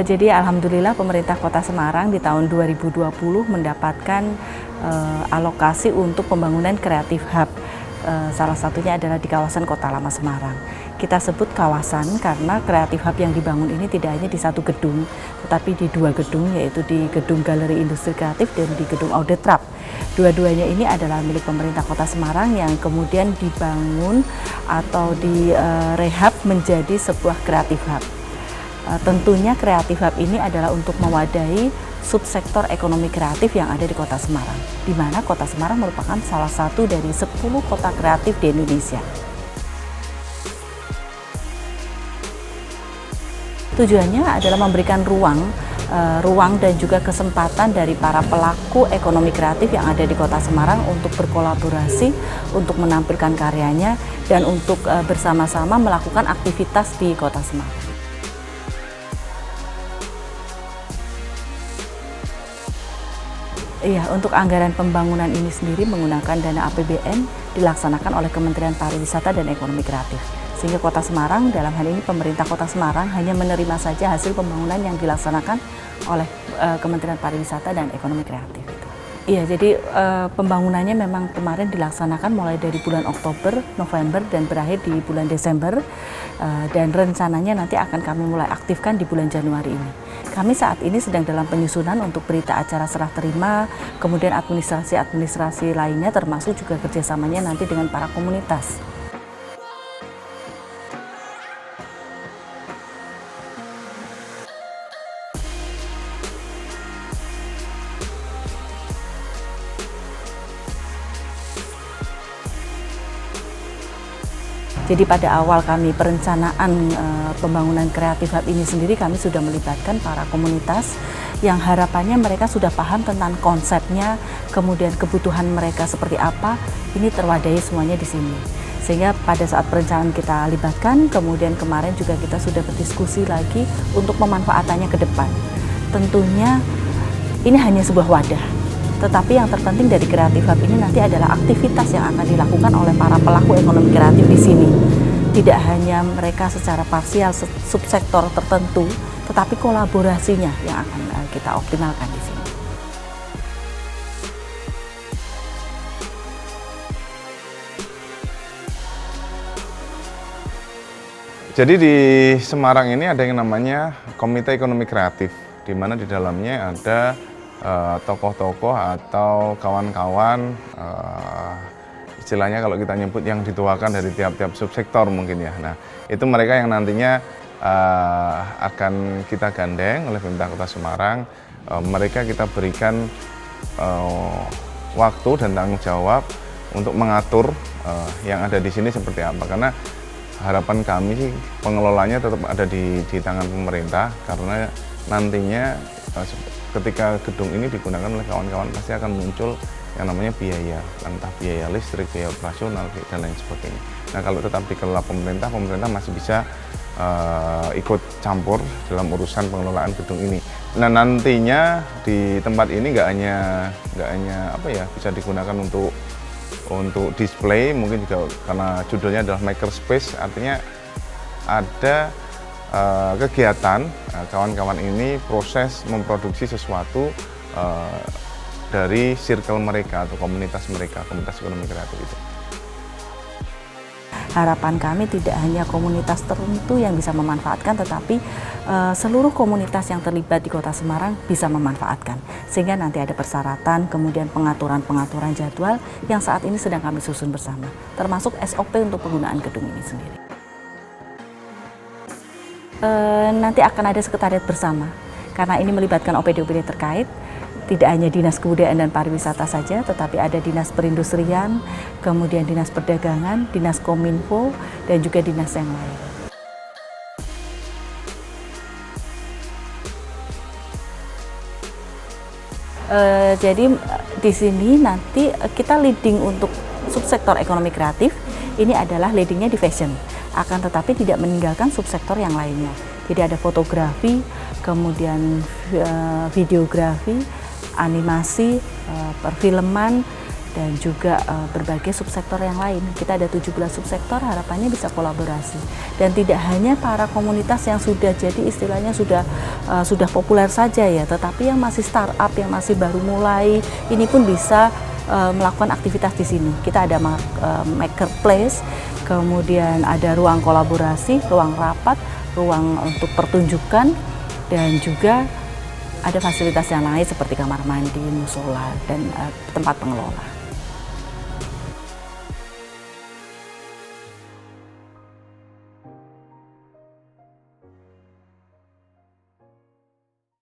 Jadi alhamdulillah pemerintah Kota Semarang di tahun 2020 mendapatkan alokasi untuk pembangunan Creative Hub. Salah satunya adalah di kawasan Kota Lama Semarang. Kita sebut kawasan karena Creative Hub yang dibangun ini tidak hanya di satu gedung, tetapi di dua gedung, yaitu di Gedung Galeri Industri Kreatif dan di Gedung Auditrap. Dua-duanya ini adalah milik pemerintah Kota Semarang yang kemudian dibangun atau direhab menjadi sebuah Creative Hub. Tentunya Creative Hub ini adalah untuk mewadahi subsektor ekonomi kreatif yang ada di Kota Semarang, di mana Kota Semarang merupakan salah satu dari 10 kota kreatif di Indonesia. Tujuannya adalah memberikan ruang dan juga kesempatan dari para pelaku ekonomi kreatif yang ada di Kota Semarang untuk berkolaborasi, untuk menampilkan karyanya, dan untuk bersama-sama melakukan aktivitas di Kota Semarang. Iya, untuk anggaran pembangunan ini sendiri menggunakan dana APBN dilaksanakan oleh Kementerian Pariwisata dan Ekonomi Kreatif. Sehingga Kota Semarang, dalam hal ini pemerintah Kota Semarang, hanya menerima saja hasil pembangunan yang dilaksanakan oleh Kementerian Pariwisata dan Ekonomi Kreatif. Iya, jadi pembangunannya memang kemarin dilaksanakan mulai dari bulan Oktober, November, dan berakhir di bulan Desember. Dan rencananya nanti akan kami mulai aktifkan di bulan Januari ini. Kami saat ini sedang dalam penyusunan untuk berita acara serah terima, kemudian administrasi lainnya termasuk juga kerjasamanya nanti dengan para komunitas. Jadi pada awal kami perencanaan pembangunan Creative Hub ini sendiri, kami sudah melibatkan para komunitas yang harapannya mereka sudah paham tentang konsepnya, kemudian kebutuhan mereka seperti apa, ini terwadahi semuanya di sini. Sehingga pada saat perencanaan kita libatkan, kemudian kemarin juga kita sudah berdiskusi lagi untuk pemanfaatannya ke depan. Tentunya ini hanya sebuah wadah. Tetapi yang terpenting dari Creative Hub ini nanti adalah aktivitas yang akan dilakukan oleh para pelaku ekonomi kreatif di sini. Tidak hanya mereka secara parsial subsektor tertentu, tetapi kolaborasinya yang akan kita optimalkan di sini. Jadi di Semarang ini ada yang namanya Komite Ekonomi Kreatif, di mana di dalamnya ada tokoh-tokoh atau kawan-kawan, istilahnya kalau kita nyebut yang dituakan dari tiap-tiap subsektor mungkin ya. Nah, itu mereka yang nantinya akan kita gandeng oleh pemerintah Kota Semarang. Mereka kita berikan waktu dan tanggung jawab untuk mengatur yang ada di sini seperti apa. Karena harapan kami sih pengelolanya tetap ada di tangan pemerintah, karena nantinya ketika gedung ini digunakan oleh kawan-kawan pasti akan muncul yang namanya biaya, entah biaya listrik, biaya operasional, dan lain sebagainya. Nah, kalau tetap dikelola pemerintah masih bisa ikut campur dalam urusan pengelolaan gedung ini. Nah, nantinya di tempat ini nggak hanya bisa digunakan untuk display, mungkin juga karena judulnya adalah makerspace, artinya ada kegiatan kawan-kawan ini proses memproduksi sesuatu dari circle mereka atau komunitas mereka, komunitas ekonomi kreatif itu. Harapan kami tidak hanya komunitas tertentu yang bisa memanfaatkan, tetapi seluruh komunitas yang terlibat di Kota Semarang bisa memanfaatkan. Sehingga nanti ada persyaratan, kemudian pengaturan jadwal yang saat ini sedang kami susun bersama, termasuk SOP untuk penggunaan gedung ini sendiri. Nanti akan ada sekretariat bersama, karena ini melibatkan OPD-OPD terkait, tidak hanya Dinas Kebudayaan dan Pariwisata saja, tetapi ada Dinas Perindustrian, kemudian Dinas Perdagangan, Dinas Kominfo, dan juga dinas yang lain. Jadi di sini nanti kita leading untuk subsektor ekonomi kreatif, ini adalah leadingnya di fashion. Akan tetapi tidak meninggalkan subsektor yang lainnya. Jadi ada fotografi, kemudian videografi, animasi, perfilman, dan juga berbagai subsektor yang lain. Kita ada 17 subsektor, harapannya bisa kolaborasi. Dan tidak hanya para komunitas yang sudah jadi istilahnya sudah populer saja ya, tetapi yang masih startup, yang masih baru mulai, ini pun bisa melakukan aktivitas di sini. Kita ada makerplace, kemudian ada ruang kolaborasi, ruang rapat, ruang untuk pertunjukan, dan juga ada fasilitas yang lain seperti kamar mandi, musola, dan tempat pengelola.